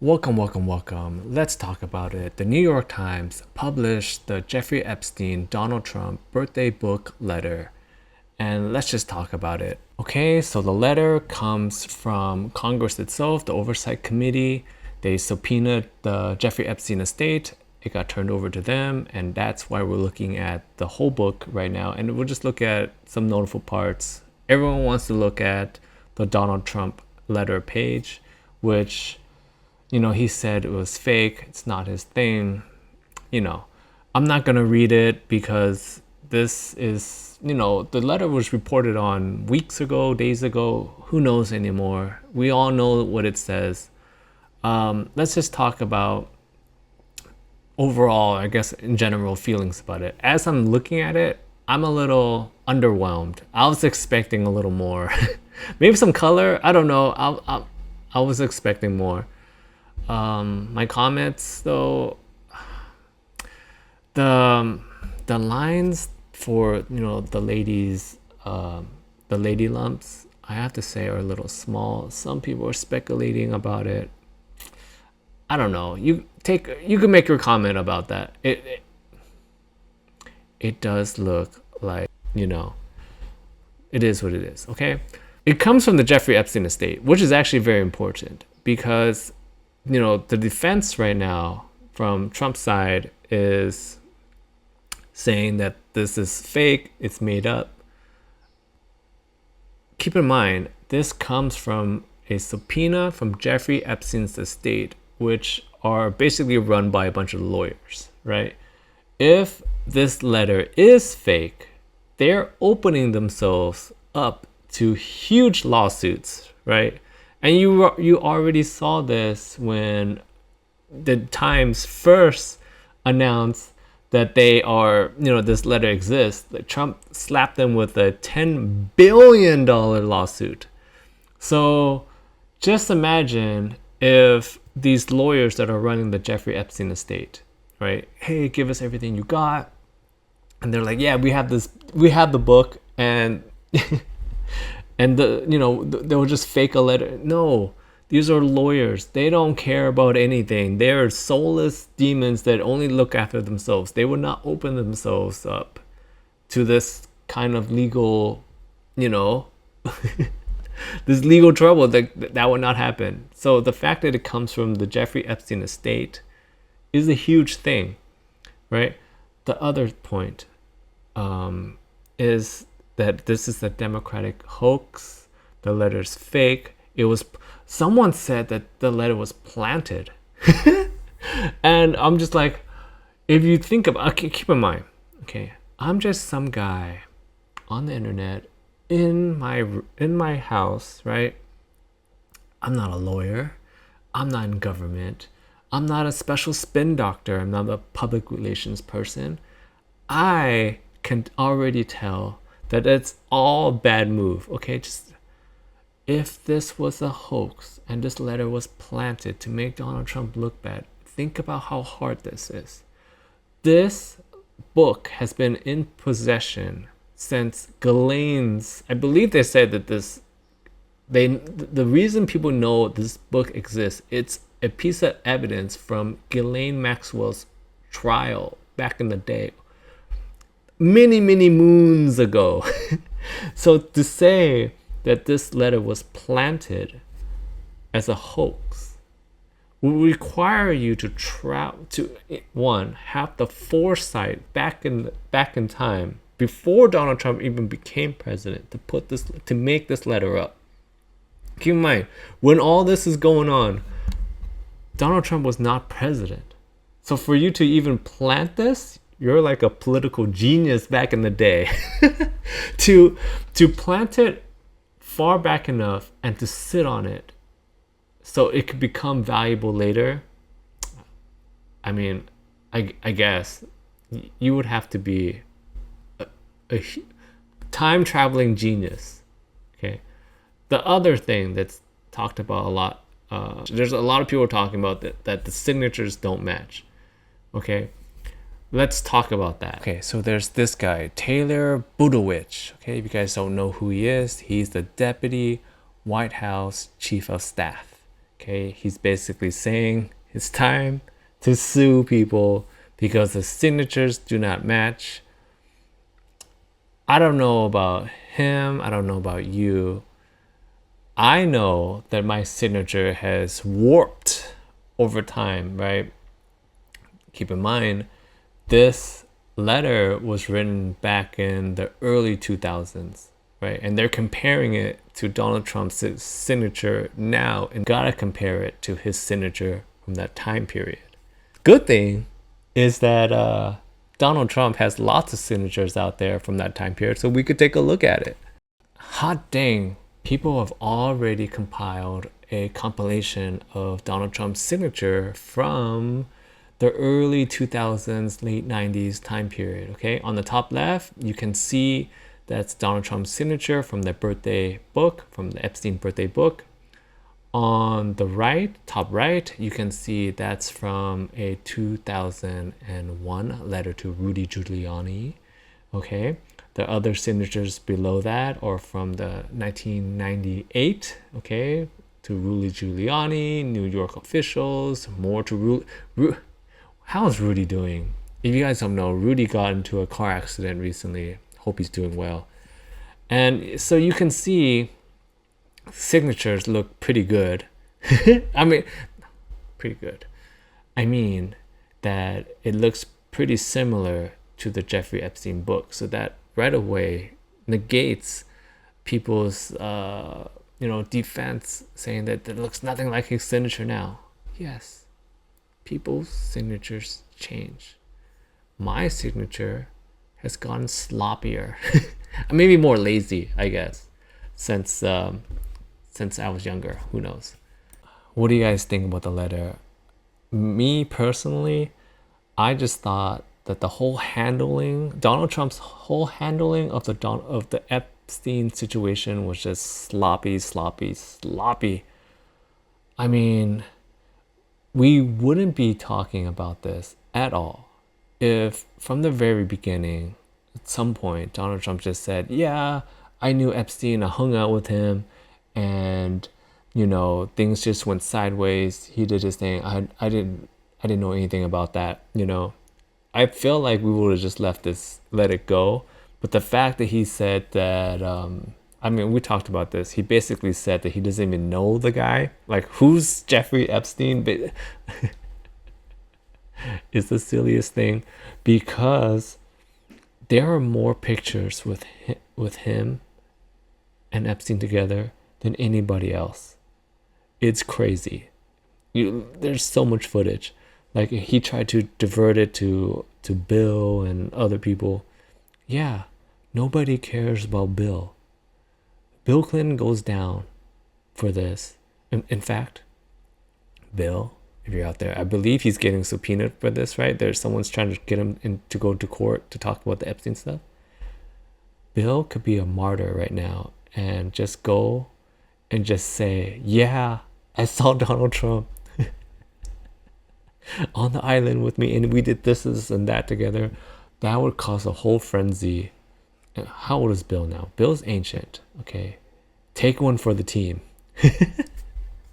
Welcome. Let's talk about it. The New York Times published the Jeffrey Epstein Donald Trump birthday book letter. And let's just talk about it. Okay, so the letter comes from Congress itself, the Oversight Committee. They subpoenaed the Jeffrey Epstein estate. It got turned over to them, and that's why we're looking at the whole book right now. And we'll just look at some notable parts. Everyone wants to look at the Donald Trump letter page, which he said it was fake. It's not his thing. I'm not going to read it because this is, the letter was reported on weeks ago, days ago. Who knows anymore? We all know what it says. Let's just talk about overall, I guess, in general, feelings about it. As I'm looking at it, I'm a little underwhelmed. I was expecting a little more. Maybe some color. I don't know. I was expecting more. My comments though, the lines for the ladies, the lady lumps, I have to say are a little small. Some people are speculating about it. I don't know. You can make your comment about that. It does look like it is what it is. Okay, it comes from the Jeffrey Epstein estate, which is actually very important because the defense right now from Trump's side is saying that this is fake, it's made up. Keep in mind, this comes from a subpoena from Jeffrey Epstein's estate, which are basically run by a bunch of lawyers, right? If this letter is fake, they're opening themselves up to huge lawsuits, right? And you already saw this when the Times first announced that they are, this letter exists. That Trump slapped them with a $10 billion lawsuit. So just imagine if these lawyers that are running the Jeffrey Epstein estate, right? Hey, give us everything you got. And they're like, yeah, we have the book, and and they'll just fake a letter. No, these are lawyers. They don't care about anything. They're soulless demons that only look after themselves. They would not open themselves up to this kind of legal, this legal trouble. That would not happen. So the fact that it comes from the Jeffrey Epstein estate is a huge thing, right? The other point is that this is a Democratic hoax. The letter's fake. Someone said that the letter was planted. And I'm just like, if you think about, okay, keep in mind, okay, I'm just some guy on the internet in my house, right? I'm not a lawyer. I'm not in government. I'm not a special spin doctor. I'm not a public relations person. I can already tell that it's all bad move. Okay, just if this was a hoax and this letter was planted to make Donald Trump look bad, think about how hard this is. This book has been in possession since Ghislaine's. I believe they said that the reason people know this book exists, it's a piece of evidence from Ghislaine Maxwell's trial back in the day, many moons ago. So to say that this letter was planted as a hoax will require you to have the foresight back in time before Donald Trump even became president to make this letter up. Keep in mind, when all this is going on, Donald Trump was not president. So for you to even plant this, you're like a political genius back in the day. to plant it far back enough and to sit on it so it could become valuable later. I mean, I guess you would have to be a time traveling genius. Okay. The other thing that's talked about a lot, there's a lot of people talking about that the signatures don't match. Okay. Let's talk about that. Okay, so there's this guy, Taylor Budowich. Okay, if you guys don't know who he is, he's the Deputy White House Chief of Staff. Okay, he's basically saying it's time to sue people because the signatures do not match. I don't know about him. I don't know about you. I know that my signature has warped over time, right? Keep in mind, this letter was written back in the early 2000s, right? And they're comparing it to Donald Trump's signature now, and gotta compare it to his signature from that time period. Good thing is that Donald Trump has lots of signatures out there from that time period, so we could take a look at it. Hot dang, people have already compiled a compilation of Donald Trump's signature from the early 2000s, late 90s time period. Okay, on the top left, you can see that's Donald Trump's signature from the birthday book, from the Epstein birthday book. On the right, top right, you can see that's from a 2001 letter to Rudy Giuliani. Okay, the other signatures below that are from the 1998, okay, to Rudy Giuliani, New York officials, more to how's Rudy doing? If you guys don't know, Rudy got into a car accident recently. Hope he's doing well. And so you can see signatures look pretty good. I mean, pretty good. I mean that it looks pretty similar to the Jeffrey Epstein book. So that right away negates people's defense, saying that it looks nothing like his signature now. Yes, people's signatures change. My signature has gotten sloppier, maybe more lazy, I guess, since I was younger. Who knows? What do you guys think about the letter? Me personally, I just thought that the whole handling, Donald Trump's whole handling of the Epstein situation was just sloppy. I mean, we wouldn't be talking about this at all if from the very beginning, at some point, Donald Trump just said, yeah, I knew Epstein, I hung out with him, and things just went sideways. He did his thing. I didn't know anything about that. I feel like we would have just let it go. But the fact that he said that, we talked about this. He basically said that he doesn't even know the guy. Like, who's Jeffrey Epstein? But it's the silliest thing, because there are more pictures with him and Epstein together than anybody else. It's crazy. There's so much footage. Like, he tried to divert it to Bill and other people. Yeah, nobody cares about Bill. Bill Clinton goes down for this. In fact, Bill, if you're out there, I believe he's getting subpoenaed for this, right? Someone's trying to get him to go to court to talk about the Epstein stuff. Bill could be a martyr right now and just go and just say, yeah, I saw Donald Trump on the island with me, and we did this and that together. That would cause a whole frenzy. How old is Bill now? Bill's ancient. Okay, take one for the team.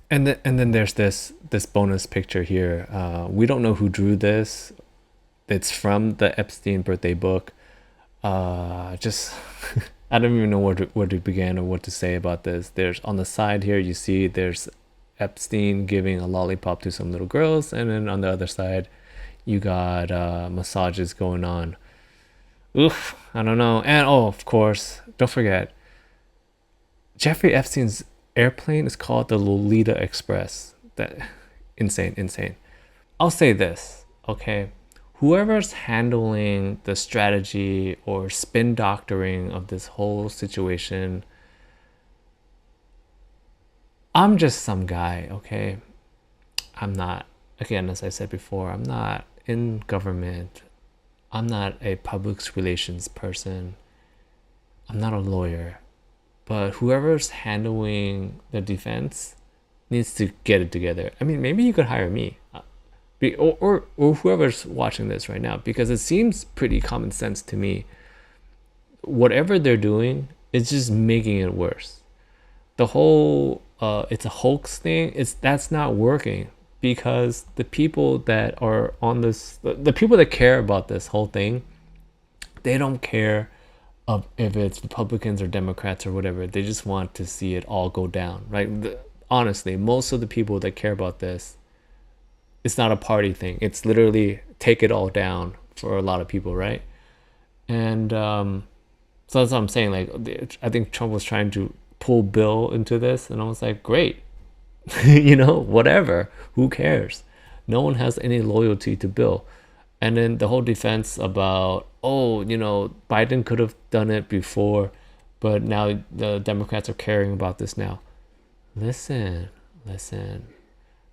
And then there's this bonus picture here. We don't know who drew this. It's from the Epstein birthday book. Just I don't even know where to begin or what to say about this. There's on the side here, you see there's Epstein giving a lollipop to some little girls, and then on the other side you got massages going on. Oof, I don't know. And of course, don't forget, Jeffrey Epstein's airplane is called the Lolita Express. That insane. I'll say this, okay? Whoever's handling the strategy or spin doctoring of this whole situation, I'm just some guy, okay? I'm not, again, as I said before, I'm not in government. I'm not a public relations person. I'm not a lawyer. But whoever's handling the defense needs to get it together. I mean, maybe you could hire me. Or whoever's watching this right now, because it seems pretty common sense to me. Whatever they're doing is just making it worse. The whole it's a hoax thing, that's not working, because the people that are on this, the people that care about this whole thing, they don't care of if it's Republicans or Democrats or whatever. They just want to see it all go down, right? Honestly, most of the people that care about this, it's not a party thing. It's literally take it all down for a lot of people, right? And so that's what I'm saying. Like, I think Trump was trying to pull Bill into this, and I was like, great, whatever. Who cares? No one has any loyalty to Bill. And then the whole defense about, oh, Biden could have done it before, but now the Democrats are caring about this now. Listen.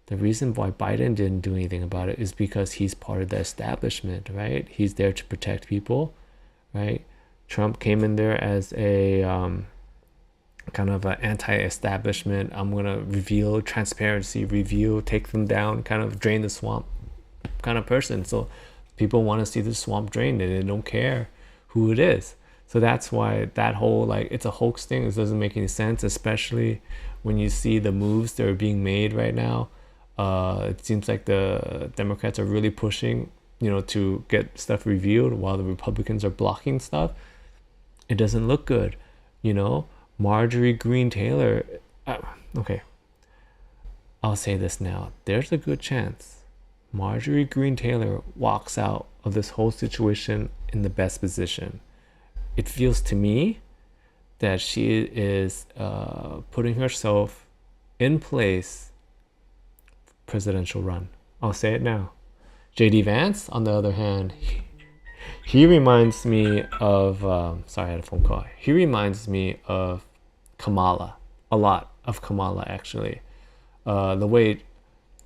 The reason why Biden didn't do anything about it is because he's part of the establishment, right? He's there to protect people, right? Trump came in there as a kind of an anti-establishment. I'm going to reveal transparency, take them down, kind of drain the swamp kind of person. So people want to see the swamp drained, and they don't care who it is. So that's why that whole, like, it's a hoax thing. It doesn't make any sense, especially when you see the moves that are being made right now. It seems like the Democrats are really pushing, to get stuff revealed while the Republicans are blocking stuff. It doesn't look good, Marjorie Greene Taylor. Okay, I'll say this now. There's a good chance Marjorie Greene Taylor walks out of this whole situation in the best position. It feels to me that she is putting herself in place for presidential run. I'll say it now. J.D. Vance, on the other hand, he reminds me of, sorry, I had a phone call. He reminds me of Kamala, a lot of Kamala, actually. The way,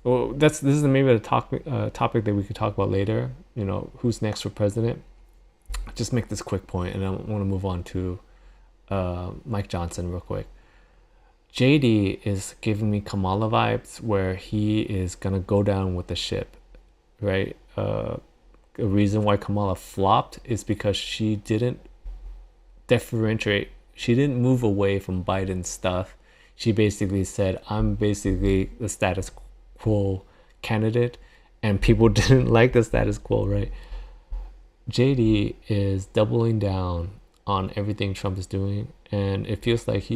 well, this is maybe a topic that we could talk about later, who's next for president. Just make this quick point, and I want to move on to Mike Johnson real quick. JD is giving me Kamala vibes, where he is going to go down with the ship, right? A reason why Kamala flopped is because she didn't differentiate. She didn't move away from Biden's stuff. She basically said, I'm basically the status quo candidate, and people didn't like the status quo, right? JD is doubling down on everything Trump is doing, and it feels like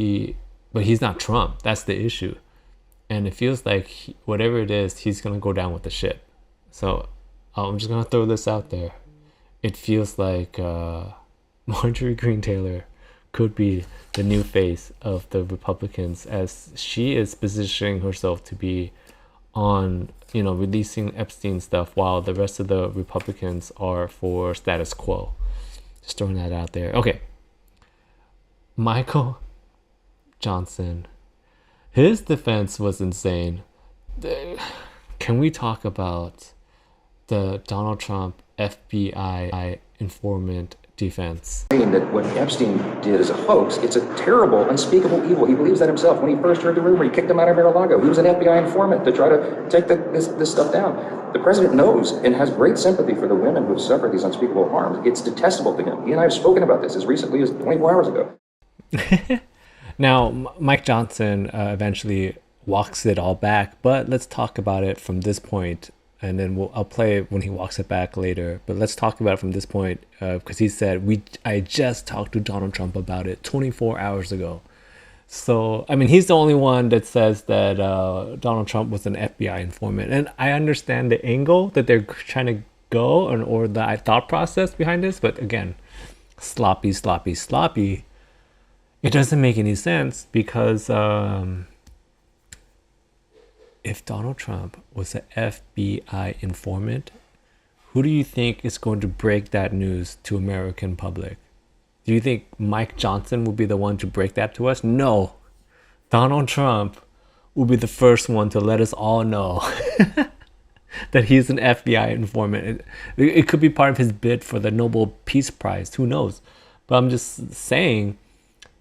but he's not Trump. That's the issue. And it feels like whatever it is, he's going to go down with the ship. So I'm just going to throw this out there. It feels like Marjorie Greene Taylor could be the new face of the Republicans, as she is positioning herself to be on, releasing Epstein stuff, while the rest of the Republicans are for status quo. Just throwing that out there. Okay. Michael Johnson. His defense was insane. Can we talk about the Donald Trump FBI informant defense? That what Epstein did is a hoax. It's a terrible, unspeakable evil. He believes that himself. When he first heard the rumor, he kicked him out of Mar-a-Lago. He was an FBI informant to try to take this stuff down. The president knows and has great sympathy for the women who have suffered these unspeakable harms. It's detestable to him. He and I have spoken about this as recently as 24 hours ago. Now, Mike Johnson eventually walks it all back, but let's talk about it from this point, and then I'll play it when he walks it back later. But let's talk about it from this point, because he said, I just talked to Donald Trump about it 24 hours ago. So, I mean, he's the only one that says that Donald Trump was an FBI informant. And I understand the angle that they're trying to go, or the thought process behind this. But again, sloppy. It doesn't make any sense, because if Donald Trump was an FBI informant, who do you think is going to break that news to American public? Do you think Mike Johnson will be the one to break that to us? No. Donald Trump will be the first one to let us all know that he's an FBI informant. It could be part of his bid for the Nobel Peace Prize. Who knows? But I'm just saying,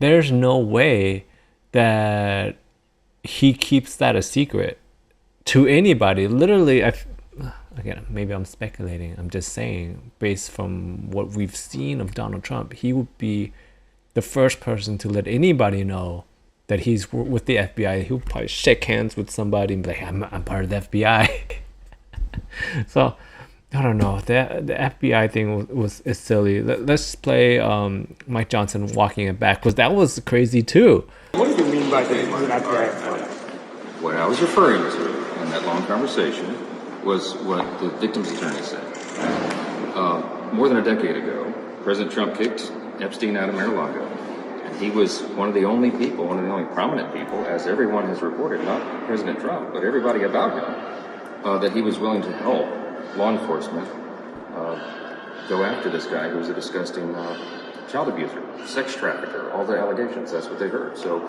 there's no way that he keeps that a secret to anybody. Literally, again, maybe I'm speculating. I'm just saying, based from what we've seen of Donald Trump, he would be the first person to let anybody know that he's with the FBI. He'll probably shake hands with somebody and be like, I'm part of the FBI. So I don't know. The FBI thing is silly. Let's play Mike Johnson walking it back, because that was crazy too. What do you mean by the FBI? What I was referring to in that long conversation was what the victim's attorney said. More than a decade ago, President Trump kicked Epstein out of Mar-a-Lago. And he was one of the only people, one of the only prominent people, as everyone has reported, not President Trump, but everybody about him, that he was willing to help law enforcement go after this guy who was a disgusting child abuser, sex trafficker, all the allegations. That's what they heard. So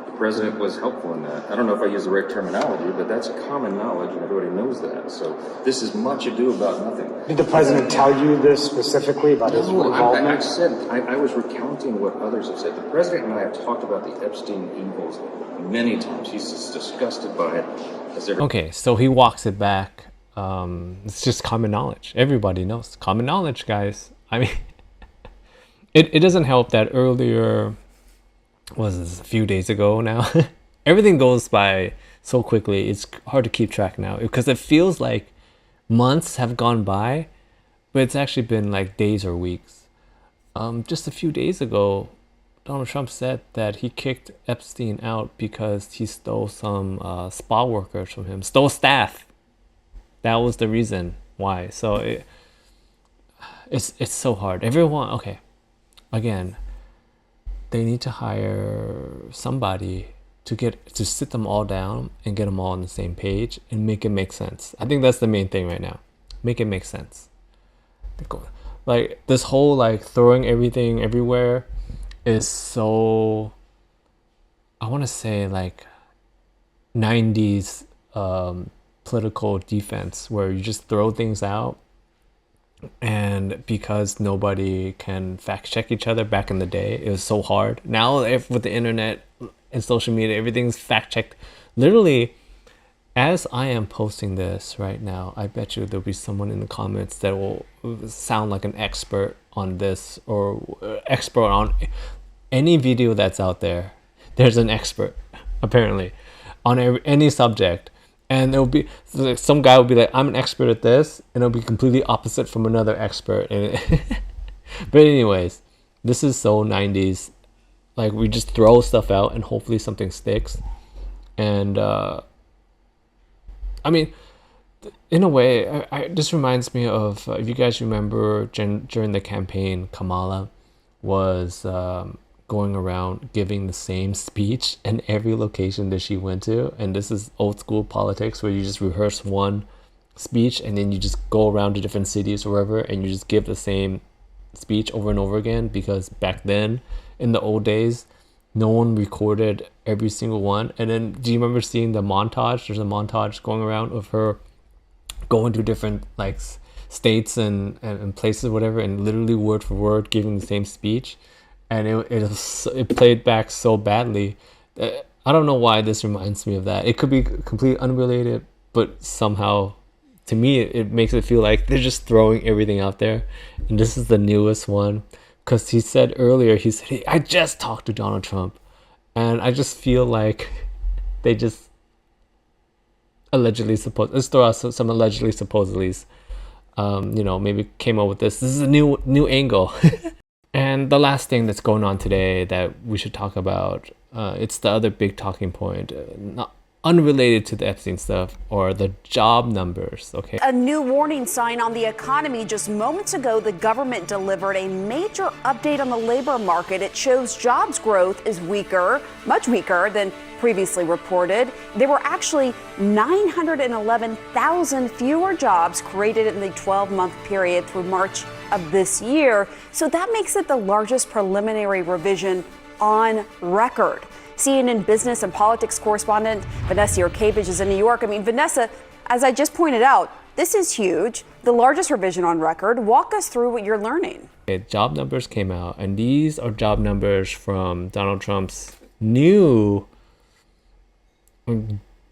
the president was helpful in that. I don't know if I use the right terminology, but that's common knowledge, and everybody knows that. So this is much ado about nothing. Did the president tell you this specifically about his involvement? I was recounting what others have said. The president and I have talked about the Epstein evils many times. He's just disgusted by it. Okay, so he walks it back. It's just common knowledge. Everybody knows. Common knowledge, guys. I mean, it doesn't help that earlier, was this a few days ago now? Everything goes by so quickly. It's hard to keep track now because it feels like months have gone by, but it's actually been like days or weeks. Just a few days ago, Donald Trump said that he kicked Epstein out because he stole some spa workers from him, stole staff. That was the reason why. So it's so hard. Everyone, okay, again, they need to hire somebody to sit them all down and get them all on the same page and make it make sense. I think that's the main thing right now. Make it make sense. Like this whole like throwing everything everywhere is so, I want to say like 90s political defense, where you just throw things out, and because nobody can fact check each other. Back in the day it was so hard. Now with the internet and social media, everything's fact checked. Literally, as I am posting this right now, I bet you there'll be someone in the comments that will sound like an expert on this, or expert on any video that's out there. There's an expert apparently on any subject. And there'll be some guy will be like, I'm an expert at this, and it'll be completely opposite from another expert. But anyways, this is so 90s. Like, we just throw stuff out and hopefully something sticks. And I mean, in a way, this reminds me of, if you guys remember during the campaign, Kamala was going around giving the same speech in every location that she went to. And this is old school politics, where you just rehearse one speech and then you just go around to different cities or wherever, and you just give the same speech over and over again. Because back then, in the old days, no one recorded every single one. And then, do you remember seeing the montage? There's a montage going around of her going to different like states and places, whatever, and literally word for word giving the same speech. And it played back so badly. I don't know why this reminds me of that. It could be completely unrelated, but somehow, to me, it makes it feel like they're just throwing everything out there. And this is the newest one. Because he said earlier, hey, I just talked to Donald Trump. And I just feel like they just let's throw out some allegedly, supposedlys. Maybe came up with this. This is a new angle. And the last thing that's going on today that we should talk about, it's the other big talking point, not unrelated to the Epstein stuff, or the job numbers, okay? A new warning sign on the economy. Just moments ago, the government delivered a major update on the labor market. It shows jobs growth is weaker, much weaker than previously reported. There were actually 911,000 fewer jobs created in the 12-month period through March of this year. So that makes it the largest preliminary revision on record. CNN business and politics correspondent Vanessa Yurkevich is in New York. I mean, Vanessa, as I just pointed out, this is huge, the largest revision on record. Walk us through what you're learning. Job numbers came out, and these are job numbers from Donald Trump's new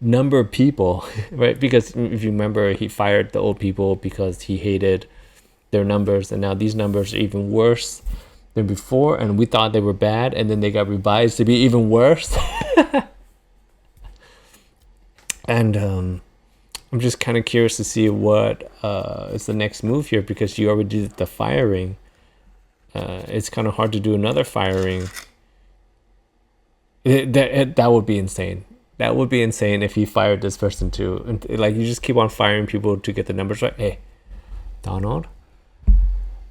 number of people, right? Because if you remember, he fired the old people because he hated their numbers, and now these numbers are even worse than before, and we thought they were bad, and then they got revised to be even worse. And I'm just kind of curious to see what is the next move here, because you already did the firing. It's kind of hard to do another firing. That would be insane. That would be insane if he fired this person too. And like, you just keep on firing people to get the numbers right. Hey, Donald,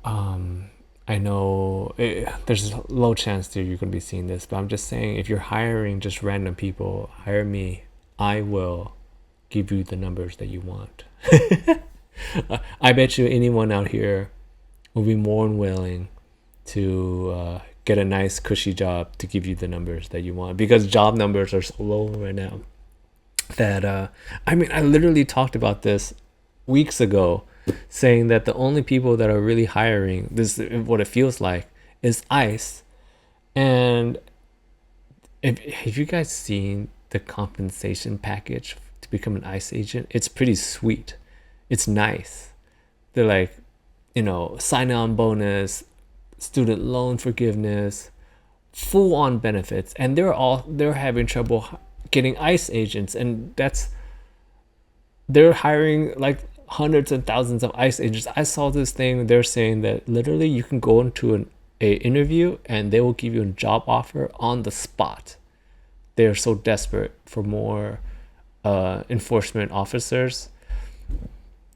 I know there's a low chance that you're going to be seeing this, but I'm just saying, if you're hiring just random people, hire me. I will give you the numbers that you want. I bet you anyone out here will be more than willing to get a nice cushy job to give you the numbers that you want, because job numbers are so low right now that I mean, I literally talked about this weeks ago, saying that the only people that are really hiring, this is what it feels like, is ICE. And have you guys seen the compensation package to become an ICE agent? It's pretty sweet. It's nice. They're like, sign-on bonus, student loan forgiveness, full-on benefits, and they're having trouble getting ICE agents, and they're hiring like hundreds and thousands of ICE agents. I saw this thing, they're saying that literally you can go into a interview and they will give you a job offer on the spot. They're so desperate for more enforcement officers.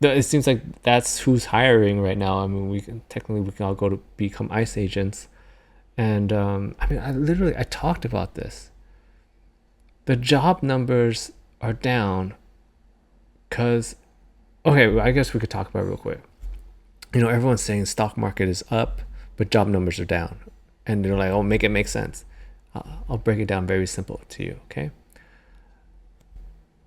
It seems like that's who's hiring right now. I mean, we can all go to become ICE agents. And I mean, I talked about this. The job numbers are down because, okay, I guess we could talk about it real quick. Everyone's saying stock market is up, but job numbers are down. And they're like, oh, make it make sense. I'll break it down very simple to you, okay?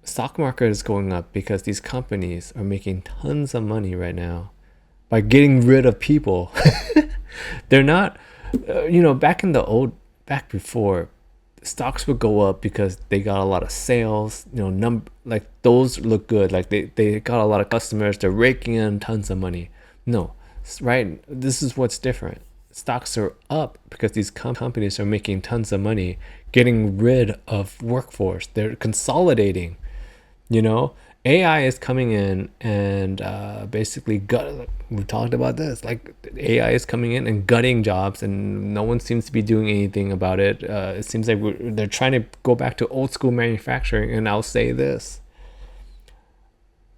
Stock market is going up because these companies are making tons of money right now by getting rid of people. They're not, back before, stocks would go up because they got a lot of sales, like those look good. Like they got a lot of customers, they're raking in tons of money. No, right? This is what's different. Stocks are up because these companies are making tons of money, getting rid of workforce. They're consolidating. AI is coming in and basically we talked about this, like AI is coming in and gutting jobs, and no one seems to be doing anything about it. It seems like they're trying to go back to old school manufacturing. And I'll say this: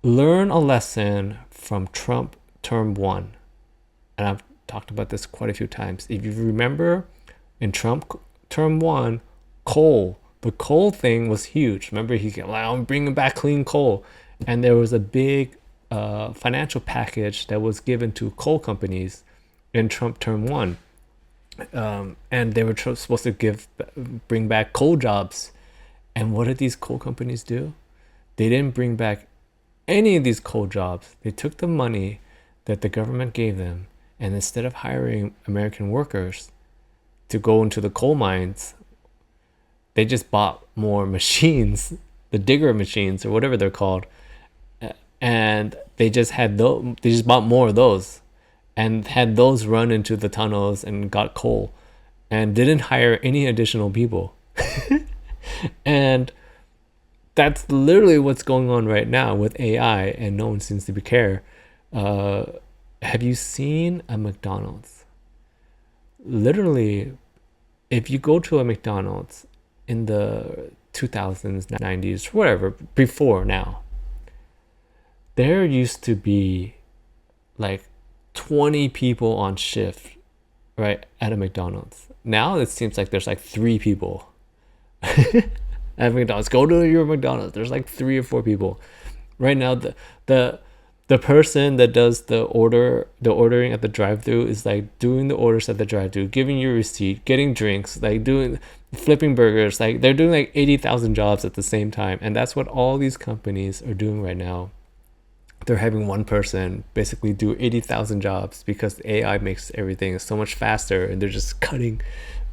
learn a lesson from Trump term 1. And I've talked about this quite a few times. If you remember, in Trump term 1, the coal thing was huge. Remember, he said, I'm bringing back clean coal. And there was a big financial package that was given to coal companies in Trump term 1. And they were supposed to bring back coal jobs. And what did these coal companies do? They didn't bring back any of these coal jobs. They took the money that the government gave them, and instead of hiring American workers to go into the coal mines, they just bought more machines, the digger machines or whatever they're called, and they just bought more of those and had those run into the tunnels and got coal, and didn't hire any additional people. And that's literally what's going on right now with AI, and no one seems to care. Have you seen a McDonald's? Literally, if you go to a McDonald's in the 2000s, 90s, whatever, before now, there used to be like 20 people on shift, right, at a McDonald's. Now it seems like there's like 3 people at McDonald's. Go to your McDonald's, there's like 3 or 4 people. Right now, the person that does the ordering at the drive-thru is like doing the orders at the drive-thru, giving you a receipt, getting drinks, like flipping burgers. Like they're doing like 80,000 jobs at the same time. And that's what all these companies are doing right now. They're having one person basically do 80,000 jobs because AI makes everything so much faster, and they're just cutting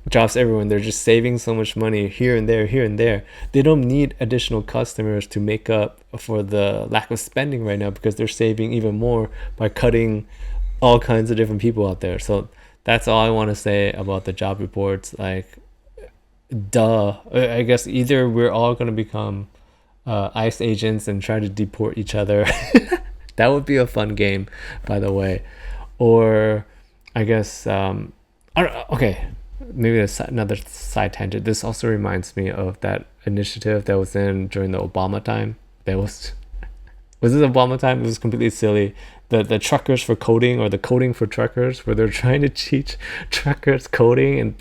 jobs everywhere. They're just saving so much money here and there. They don't need additional customers to make up for the lack of spending right now, because they're saving even more by cutting all kinds of different people out there. So that's all I want to say about the job reports. Like, duh. I guess either we're all gonna become ICE agents and try to deport each other. That would be a fun game, by the way. Or I guess I don't, okay, maybe another side tangent. This also reminds me of that initiative that was in during the Obama time. That was this Obama time? It was completely silly. The truckers for coding, or the coding for truckers, where they're trying to teach truckers coding and